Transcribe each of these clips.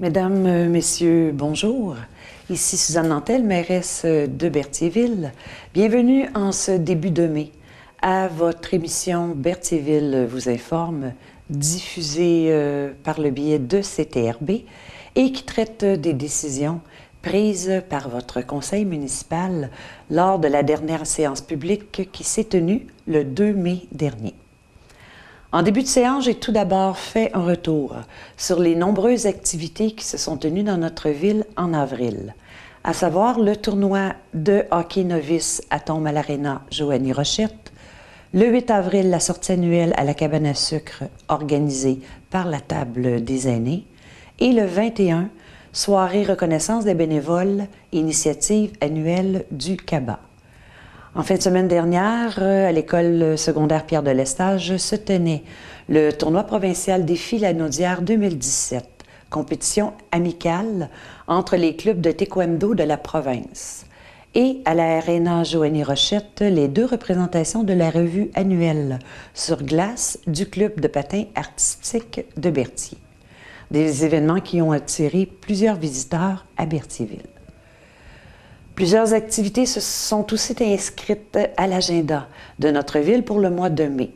Mesdames, Messieurs, bonjour. Ici Suzanne Nantel, mairesse de Berthierville. Bienvenue en ce début de mai à votre émission Berthierville vous informe, diffusée par le biais de CTRB et qui traite des décisions prises par votre conseil municipal lors de la dernière séance publique qui s'est tenue le 2 mai dernier. En début de séance, j'ai tout d'abord fait un retour sur les nombreuses activités qui se sont tenues dans notre ville en avril, à savoir le tournoi de hockey novice à Tombe-à-l'Arena Joanie Rochette, le 8 avril, la sortie annuelle à la cabane à sucre organisée par la table des aînés, et le 21, soirée reconnaissance des bénévoles, initiative annuelle du CABA. En fin de semaine dernière, à l'école secondaire Pierre de Lestage se tenait le tournoi provincial Défi Lanaudière 2017, compétition amicale entre les clubs de taekwondo de la province. Et à l'Arena Joanie Rochette, les deux représentations de la revue annuelle sur glace du club de patin artistique de Berthier. Des événements qui ont attiré plusieurs visiteurs à Berthierville. Plusieurs activités se sont aussi inscrites à l'agenda de notre ville pour le mois de mai.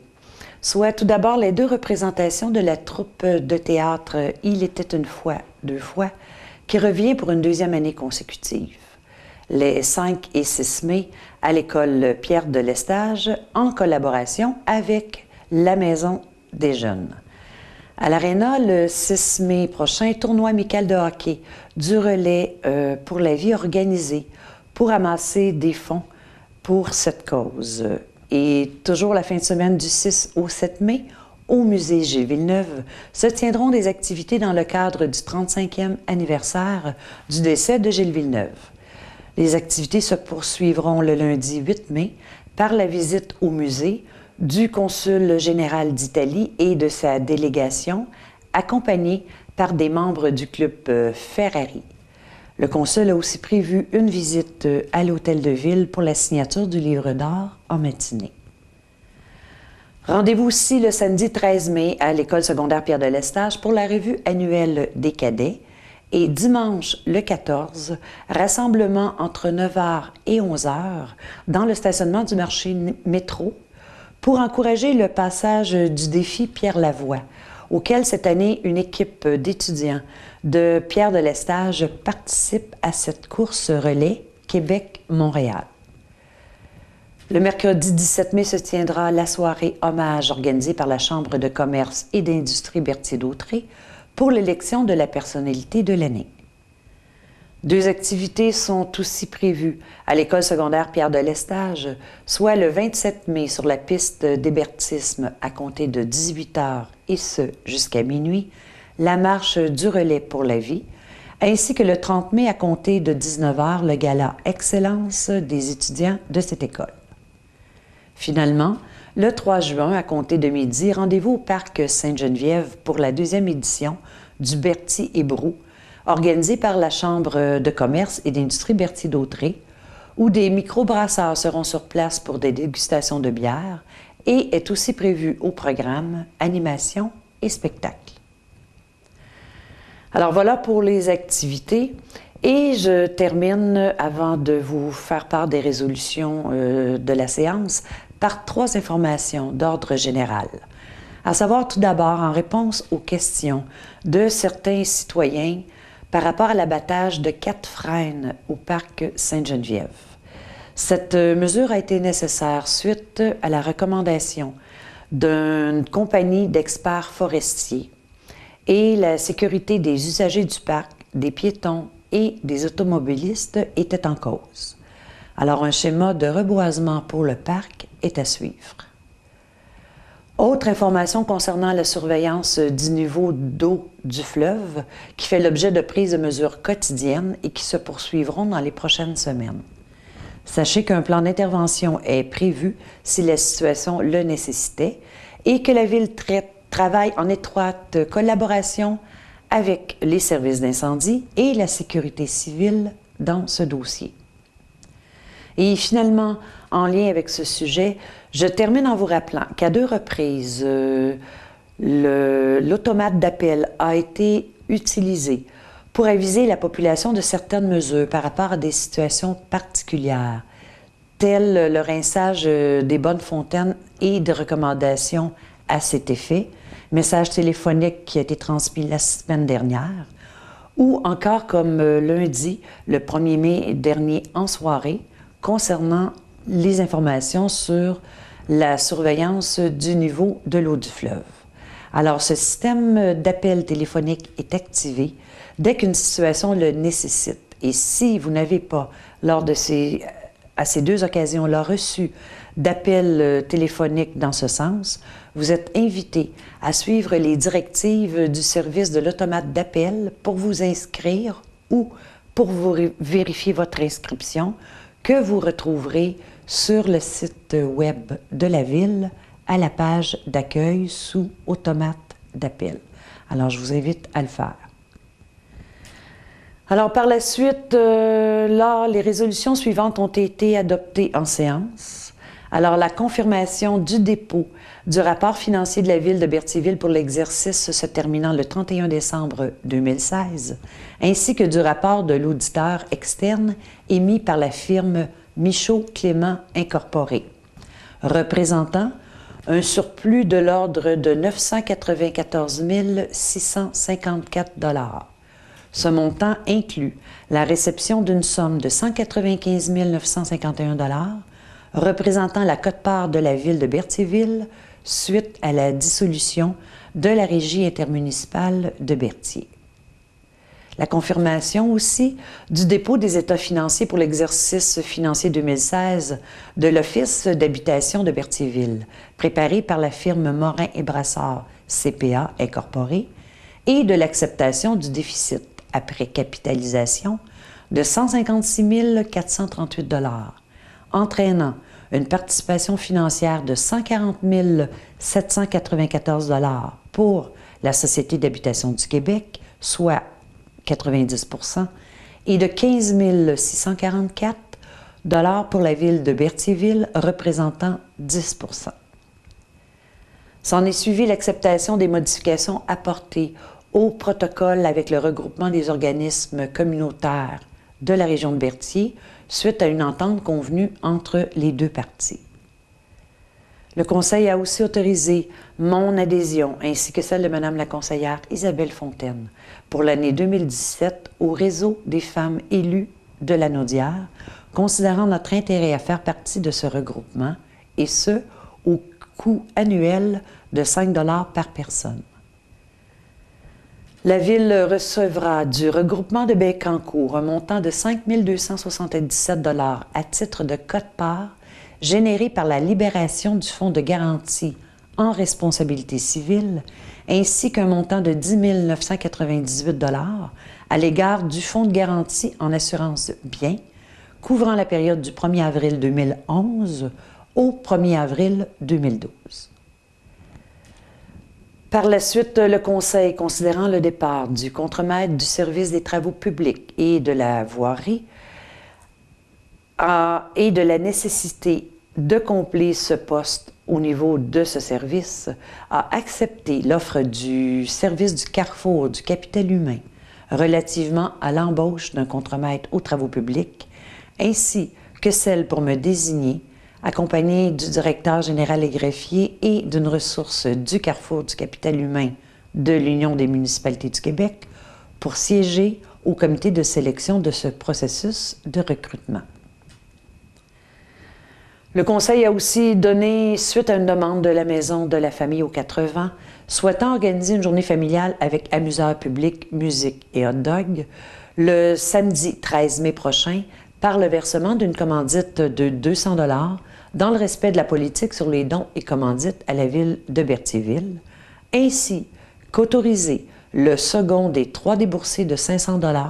Soit tout d'abord les deux représentations de la troupe de théâtre Il était une fois, deux fois, qui revient pour une deuxième année consécutive. Les 5 et 6 mai à l'école Pierre de Lestage en collaboration avec la Maison des Jeunes. À l'Arena, le 6 mai prochain, tournoi amical de hockey du relais pour la vie organisé pour amasser des fonds pour cette cause. Et toujours la fin de semaine du 6 au 7 mai, au musée Gilles Villeneuve, se tiendront des activités dans le cadre du 35e anniversaire du décès de Gilles Villeneuve. Les activités se poursuivront le lundi 8 mai par la visite au musée du consul général d'Italie et de sa délégation, accompagné par des membres du club Ferrari. Le consul a aussi prévu une visite à l'hôtel de ville pour la signature du livre d'art en matinée. Rendez-vous aussi le samedi 13 mai à l'école secondaire Pierre de Lestage pour la revue annuelle des cadets et dimanche le 14, rassemblement entre 9h et 11h dans le stationnement du marché métro pour encourager le passage du défi Pierre Lavoie, auquel cette année une équipe d'étudiants de Pierre de Lestage participe à cette course relais Québec-Montréal. Le mercredi 17 mai se tiendra la soirée hommage organisée par la Chambre de commerce et d'industrie Berthier-Dautré pour l'élection de la personnalité de l'année. Deux activités sont aussi prévues à l'école secondaire Pierre de Lestage, soit le 27 mai sur la piste d'hébertisme à compter de 18h et ce jusqu'à minuit, la marche du relais pour la vie, ainsi que le 30 mai à compter de 19h, le gala Excellence des étudiants de cette école. Finalement, le 3 juin, à compter de midi, rendez-vous au parc Sainte-Geneviève pour la deuxième édition du Berthier et Brou, organisé par la Chambre de commerce et d'industrie Berthier-Dautré, où des microbrasseurs seront sur place pour des dégustations de bière et est aussi prévu au programme animation et spectacle. Alors voilà pour les activités et je termine avant de vous faire part des résolutions de la séance par 3 informations d'ordre général. À savoir tout d'abord en réponse aux questions de certains citoyens par rapport à l'abattage de 4 frênes au parc Sainte-Geneviève. Cette mesure a été nécessaire suite à la recommandation d'une compagnie d'experts forestiers et la sécurité des usagers du parc, des piétons et des automobilistes était en cause. Alors un schéma de reboisement pour le parc est à suivre. Autre information concernant la surveillance du niveau d'eau du fleuve qui fait l'objet de prises de mesures quotidiennes et qui se poursuivront dans les prochaines semaines. Sachez qu'un plan d'intervention est prévu si la situation le nécessitait et que la Ville travaille en étroite collaboration avec les services d'incendie et la sécurité civile dans ce dossier. Et finalement, en lien avec ce sujet, je termine en vous rappelant qu'à 2 reprises, l'automate d'appel a été utilisé pour aviser la population de certaines mesures par rapport à des situations particulières, telles le rinçage des bonnes fontaines et de recommandations à cet effet, message téléphonique qui a été transmis la semaine dernière, ou encore comme lundi, le 1er mai dernier en soirée, concernant les informations sur la surveillance du niveau de l'eau du fleuve. Alors, ce système d'appel téléphonique est activé dès qu'une situation le nécessite. Et si vous n'avez pas, à ces deux occasions-là, reçu d'appel téléphonique dans ce sens, vous êtes invité à suivre les directives du service de l'automate d'appel pour vous inscrire ou pour vous vérifier votre inscription que vous retrouverez sur le site web de la Ville à la page d'accueil sous automate d'appel. Alors, je vous invite à le faire. Alors, par la suite, là, les résolutions suivantes ont été adoptées en séance. Alors, la confirmation du dépôt du rapport financier de la Ville de Berthierville pour l'exercice se terminant le 31 décembre 2016, ainsi que du rapport de l'auditeur externe émis par la firme Michaud-Clément Incorporé, représentant un surplus de l'ordre de 994 654 $. Ce montant inclut la réception d'une somme de 195 951 $, représentant la quote-part de la Ville de Berthierville suite à la dissolution de la Régie intermunicipale de Berthier. La confirmation aussi du dépôt des états financiers pour l'exercice financier 2016 de l'Office d'habitation de Berthierville, préparé par la firme Morin et Brassard, CPA Incorporé, et de l'acceptation du déficit après capitalisation de 156 438 $, entraînant une participation financière de 140 794 $ pour la Société d'habitation du Québec, soit 90 %, et de 15 644 $ pour la Ville de Berthierville, représentant 10 %. S'en est suivi l'acceptation des modifications apportées au protocole avec le regroupement des organismes communautaires de la région de Berthier suite à une entente convenue entre les deux parties. Le Conseil a aussi autorisé mon adhésion, ainsi que celle de Mme la conseillère Isabelle Fontaine, pour l'année 2017 au réseau des femmes élues de la Naudière, considérant notre intérêt à faire partie de ce regroupement, et ce, au coût annuel de 5 $ par personne. La Ville recevra du regroupement de Bécancour un montant de 5 277 $ à titre de quote-part généré par la libération du fonds de garantie en responsabilité civile, ainsi qu'un montant de 10 998 $ à l'égard du fonds de garantie en assurance biens, couvrant la période du 1er avril 2011 au 1er avril 2012. Par la suite, le Conseil, considérant le départ du contremaître du service des travaux publics et de la voirie et de la nécessité de combler ce poste au niveau de ce service, a accepté l'offre du service du Carrefour du capital humain relativement à l'embauche d'un contremaître aux travaux publics, ainsi que celle pour me désigner, accompagné du directeur général et greffier et d'une ressource du Carrefour du capital humain de l'Union des municipalités du Québec, pour siéger au comité de sélection de ce processus de recrutement. Le Conseil a aussi donné suite à une demande de la Maison de la famille aux 80, souhaitant organiser une journée familiale avec amuseurs publics, musique et hot dog le samedi 13 mai prochain par le versement d'une commandite de 200 $ dans le respect de la politique sur les dons et commandites à la Ville de Berthierville, ainsi qu'autoriser le second des 3 déboursés de 500 $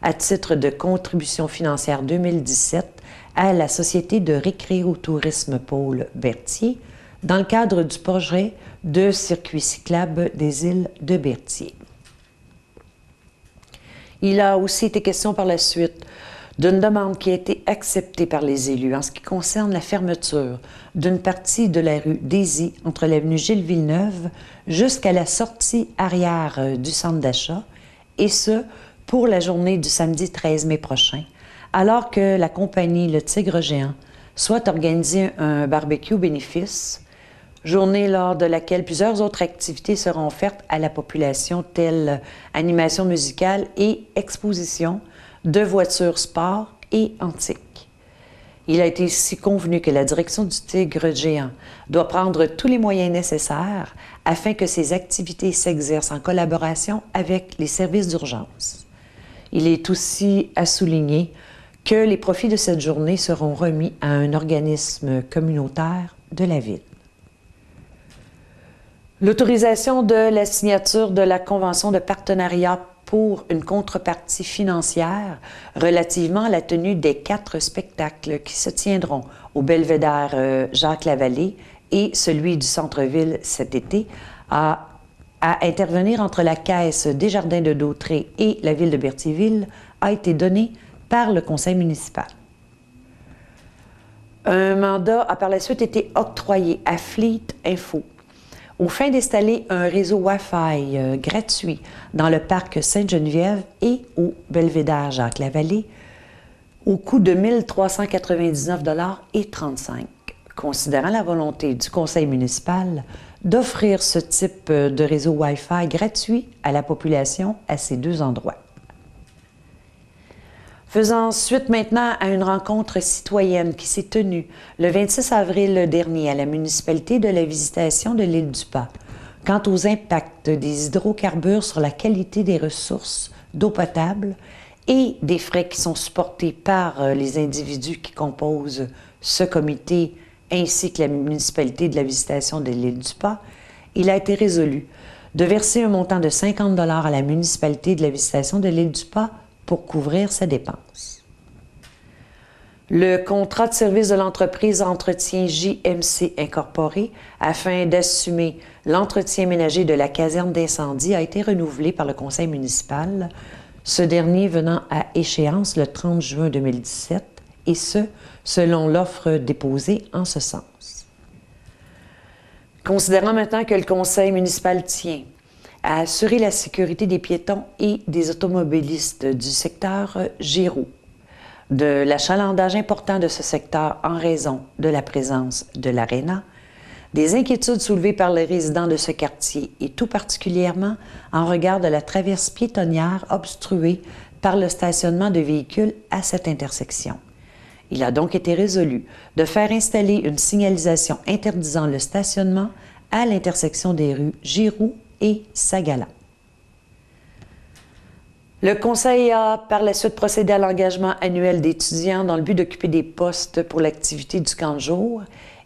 à titre de contribution financière 2017 à la Société de récréotourisme Pôle Berthier dans le cadre du projet de circuit cyclable des îles de Berthier. Il a aussi été question par la suite d'une demande qui a été acceptée par les élus en ce qui concerne la fermeture d'une partie de la rue Daisy entre l'avenue Gilles-Villeneuve jusqu'à la sortie arrière du centre d'achat, et ce, pour la journée du samedi 13 mai prochain, alors que la compagnie Le Tigre Géant souhaite organiser un barbecue bénéfice, journée lors de laquelle plusieurs autres activités seront offertes à la population, telles animation musicale et exposition de voitures sport et antiques. Il a été aussi convenu que la direction du Tigre Géant doit prendre tous les moyens nécessaires afin que ces activités s'exercent en collaboration avec les services d'urgence. Il est aussi à souligner que les profits de cette journée seront remis à un organisme communautaire de la ville. L'autorisation de la signature de la convention de partenariat pour une contrepartie financière relativement à la tenue des 4 spectacles qui se tiendront au Belvédère Jacques-Lavallée et celui du centre-ville cet été à intervenir entre la Caisse des Jardins de Dautré et la ville de Berthierville a été donnée par le conseil municipal. Un mandat a par la suite été octroyé à Fleet Info aux fins d'installer un réseau Wi-Fi gratuit dans le parc Sainte-Geneviève et au Belvédère Jacques-Lavallée au coût de 1 399,35 $. Considérant la volonté du conseil municipal d'offrir ce type de réseau Wi-Fi gratuit à la population à ces 2 endroits. Faisant suite maintenant à une rencontre citoyenne qui s'est tenue le 26 avril dernier à la municipalité de la Visitation de l'île du Pas, quant aux impacts des hydrocarbures sur la qualité des ressources d'eau potable et des frais qui sont supportés par les individus qui composent ce comité ainsi que la municipalité de la Visitation de l'île du Pas, il a été résolu de verser un montant de 50 $ à la municipalité de la Visitation de l'île du Pas pour couvrir ses dépenses. Le contrat de service de l'entreprise Entretien JMC Incorporé, afin d'assumer l'entretien ménager de la caserne d'incendie, a été renouvelé par le conseil municipal, ce dernier venant à échéance le 30 juin 2017, et ce, selon l'offre déposée en ce sens. Considérant maintenant que le conseil municipal tient à assurer la sécurité des piétons et des automobilistes du secteur Giroux, de l'achalandage important de ce secteur en raison de la présence de l'Arena, des inquiétudes soulevées par les résidents de ce quartier et tout particulièrement en regard de la traverse piétonnière obstruée par le stationnement de véhicules à cette intersection. Il a donc été résolu de faire installer une signalisation interdisant le stationnement à l'intersection des rues Giroux et Sagala. Le conseil a par la suite procédé à l'engagement annuel d'étudiants dans le but d'occuper des postes pour l'activité du camp de jour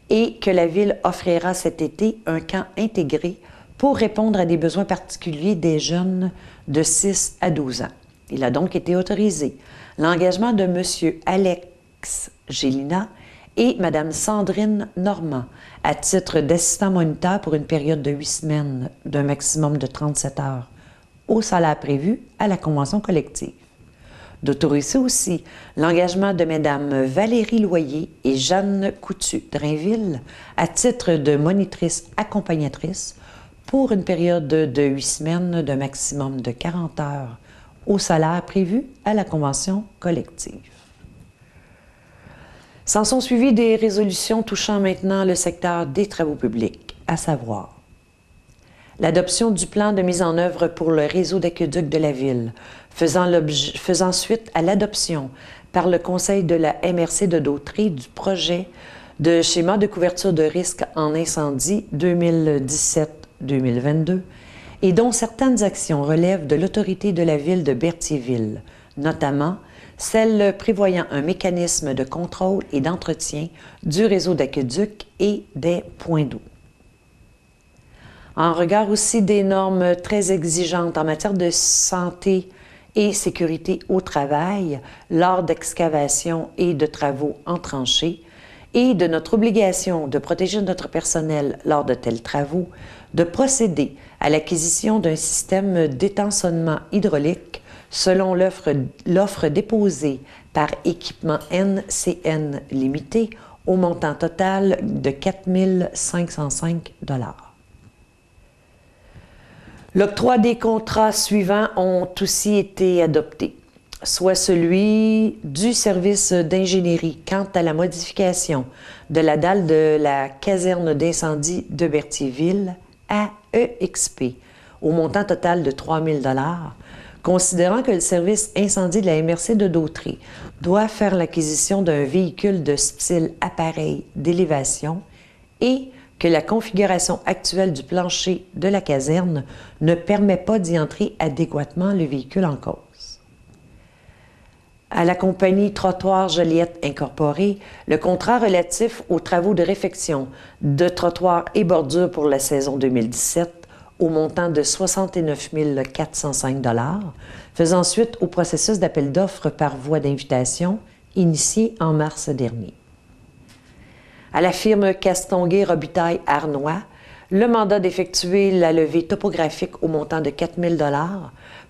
et que la Ville offrira cet été un camp intégré pour répondre à des besoins particuliers des jeunes de 6 à 12 ans. Il a donc été autorisé l'engagement de M. Alex Gélina et Mme Sandrine Normand à titre d'assistant moniteur pour une période de 8 semaines d'un maximum de 37 heures au salaire prévu à la convention collective. D'autoriser aussi l'engagement de Mme Valérie Loyer et Jeanne Coutu-Drainville à titre de monitrice accompagnatrice pour une période de 8 semaines d'un maximum de 40 heures au salaire prévu à la convention collective. S'en sont suivies des résolutions touchant maintenant le secteur des travaux publics, à savoir l'adoption du plan de mise en œuvre pour le réseau d'aqueducs de la Ville, faisant suite à l'adoption par le Conseil de la MRC de Dautré du projet de schéma de couverture de risque en incendie 2017-2022 et dont certaines actions relèvent de l'autorité de la Ville de Berthierville, notamment celle prévoyant un mécanisme de contrôle et d'entretien du réseau d'aqueducs et des points d'eau. En regard aussi des normes très exigeantes en matière de santé et sécurité au travail lors d'excavations et de travaux en tranchées, et de notre obligation de protéger notre personnel lors de tels travaux, de procéder à l'acquisition d'un système d'étançonnement hydraulique selon l'offre déposée par Équipement NCN Limité au montant total de 4 505 $. L'octroi des contrats suivants ont aussi été adoptés, soit celui du service d'ingénierie quant à la modification de la dalle de la caserne d'incendie de Berthierville à EXP, au montant total de 3 000 $, considérant que le service incendie de la MRC de Dautrey doit faire l'acquisition d'un véhicule de style appareil d'élévation et que la configuration actuelle du plancher de la caserne ne permet pas d'y entrer adéquatement le véhicule en cause. À la compagnie Trottoir Joliette Incorporée, le contrat relatif aux travaux de réfection de trottoirs et bordures pour la saison 2017 au montant de 69 405 $, faisant suite au processus d'appel d'offres par voie d'invitation initié en mars dernier. À la firme Castonguay-Robitaille-Arnois, le mandat d'effectuer la levée topographique au montant de 4 000 $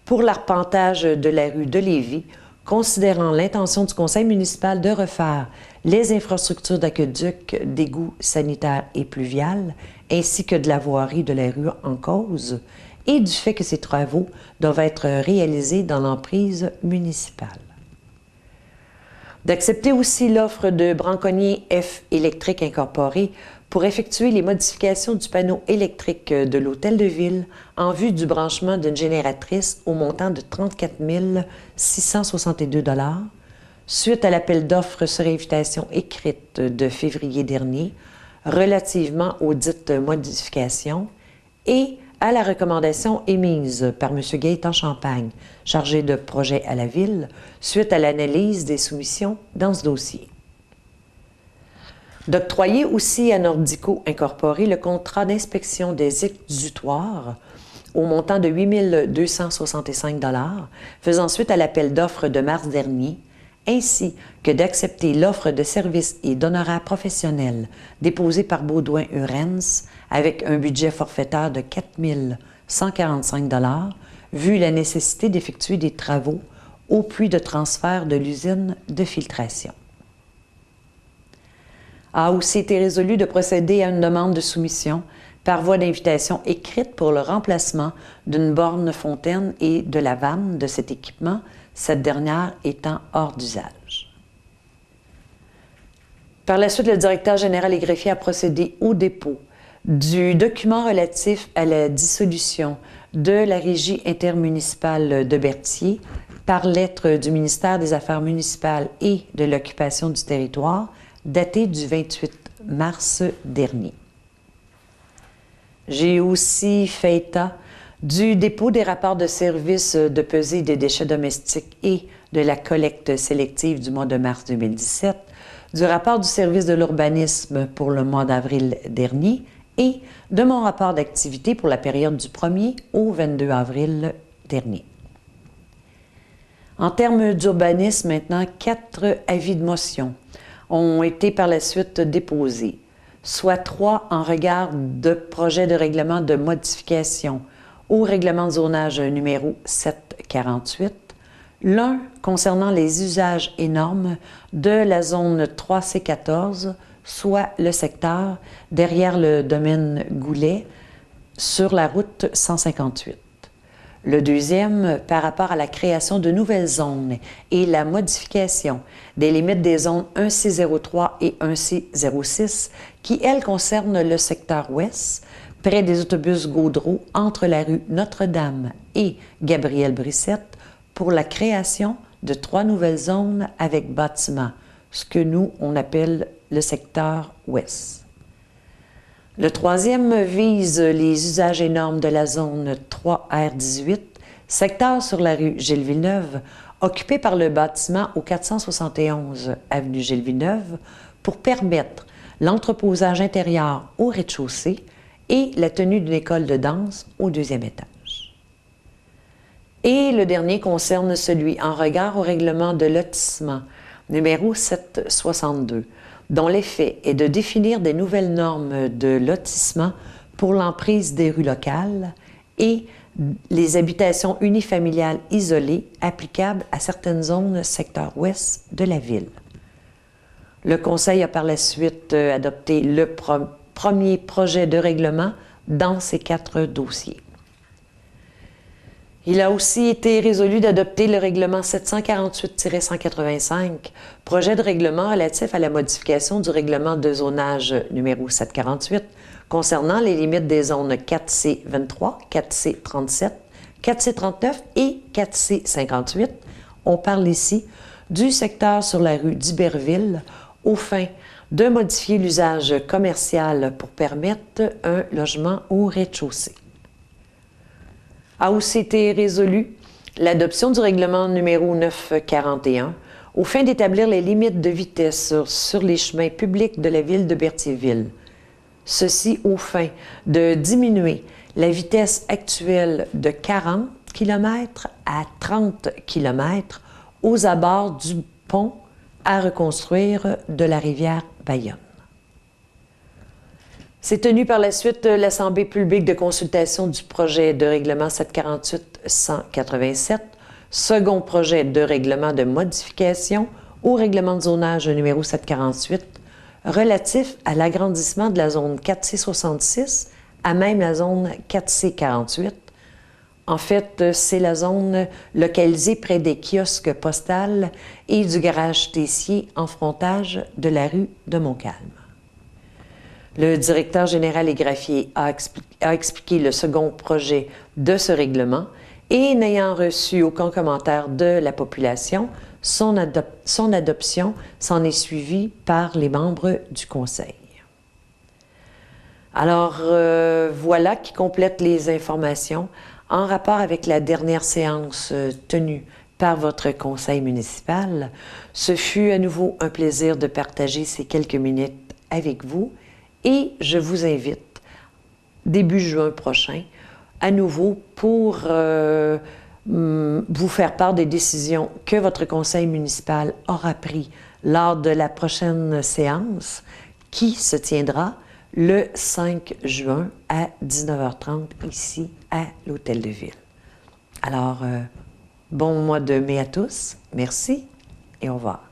pour l'arpentage de la rue de Lévis, considérant l'intention du conseil municipal de refaire les infrastructures d'aqueduc, d'égouts sanitaires et pluviales, ainsi que de la voirie de la rue en cause, et du fait que ces travaux doivent être réalisés dans l'emprise municipale. D'accepter aussi l'offre de Branconnier F Électrique Incorporé pour effectuer les modifications du panneau électrique de l'Hôtel de Ville en vue du branchement d'une génératrice au montant de 34 662 $, suite à l'appel d'offres sur invitation écrite de février dernier relativement aux dites modifications et à la recommandation émise par M. Gaétan Champagne, chargé de projet à la Ville, suite à l'analyse des soumissions dans ce dossier. D'octroyer aussi à Nordico Incorporé le contrat d'inspection des exutoires au montant de 8 265 $, faisant suite à l'appel d'offres de mars dernier, ainsi que d'accepter l'offre de services et d'honoraires professionnels déposée par Baudouin-Urens avec un budget forfaitaire de 4 145 $, vu la nécessité d'effectuer des travaux au puits de transfert de l'usine de filtration. A aussi été résolu de procéder à une demande de soumission par voie d'invitation écrite pour le remplacement d'une borne fontaine et de la vanne de cet équipement, cette dernière étant hors d'usage. Par la suite, le directeur général et greffier a procédé au dépôt du document relatif à la dissolution de la Régie intermunicipale de Berthier par lettre du ministère des Affaires municipales et de l'occupation du territoire, daté du 28 mars dernier. J'ai aussi fait état du dépôt des rapports de service de pesée des déchets domestiques et de la collecte sélective du mois de mars 2017, du rapport du service de l'urbanisme pour le mois d'avril dernier et de mon rapport d'activité pour la période du 1er au 22 avril dernier. En termes d'urbanisme, maintenant, 4 avis de motion ont été par la suite déposés, soit 3 en regard de projets de règlement de modification au règlement de zonage numéro 748, l'un concernant les usages et normes de la zone 3C14, soit le secteur derrière le domaine Goulet sur la route 158. Le deuxième, par rapport à la création de nouvelles zones et la modification des limites des zones 1C03 et 1C06, qui, elles, concernent le secteur ouest, près des autobus Gaudreau, entre la rue Notre-Dame et Gabriel-Brissette, pour la création de 3 nouvelles zones avec bâtiments, ce que nous, on appelle le secteur ouest. Le troisième vise les usages et normes de la zone 3R18, secteur sur la rue Gilles-Villeneuve, occupé par le bâtiment au 471 avenue Gilles-Villeneuve, pour permettre l'entreposage intérieur au rez-de-chaussée et la tenue d'une école de danse au 2e étage. Et le dernier concerne celui en regard au règlement de lotissement numéro 762, dont l'effet est de définir des nouvelles normes de lotissement pour l'emprise des rues locales et les habitations unifamiliales isolées applicables à certaines zones secteur ouest de la ville. Le Conseil a par la suite adopté le premier projet de règlement dans ces 4 dossiers. Il a aussi été résolu d'adopter le règlement 748-185, projet de règlement relatif à la modification du règlement de zonage numéro 748 concernant les limites des zones 4C23, 4C37, 4C39 et 4C58. On parle ici du secteur sur la rue d'Iberville aux fins de modifier l'usage commercial pour permettre un logement au rez-de-chaussée. A aussi été résolu l'adoption du règlement numéro 941 aux fins d'établir les limites de vitesse sur les chemins publics de la ville de Berthierville. Ceci aux fins de diminuer la vitesse actuelle de 40 km à 30 km aux abords du pont à reconstruire de la rivière Bayonne. C'est tenu par la suite l'Assemblée publique de consultation du projet de règlement 748-187, second projet de règlement de modification au règlement de zonage numéro 748, relatif à l'agrandissement de la zone 4C66 à même la zone 4C48. En fait, c'est la zone localisée près des kiosques postales et du garage Tessier en frontage de la rue de Montcalm. Le directeur général et greffier a expliqué le second projet de ce règlement et n'ayant reçu aucun commentaire de la population, son adoption s'en est suivie par les membres du Conseil. Alors, voilà qui complète les informations en rapport avec la dernière séance tenue par votre conseil municipal. Ce fut à nouveau un plaisir de partager ces quelques minutes avec vous. Et je vous invite, début juin prochain, à nouveau pour vous faire part des décisions que votre conseil municipal aura prises lors de la prochaine séance qui se tiendra le 5 juin à 19h30 ici à l'Hôtel de Ville. Alors, bon mois de mai à tous. Merci et au revoir.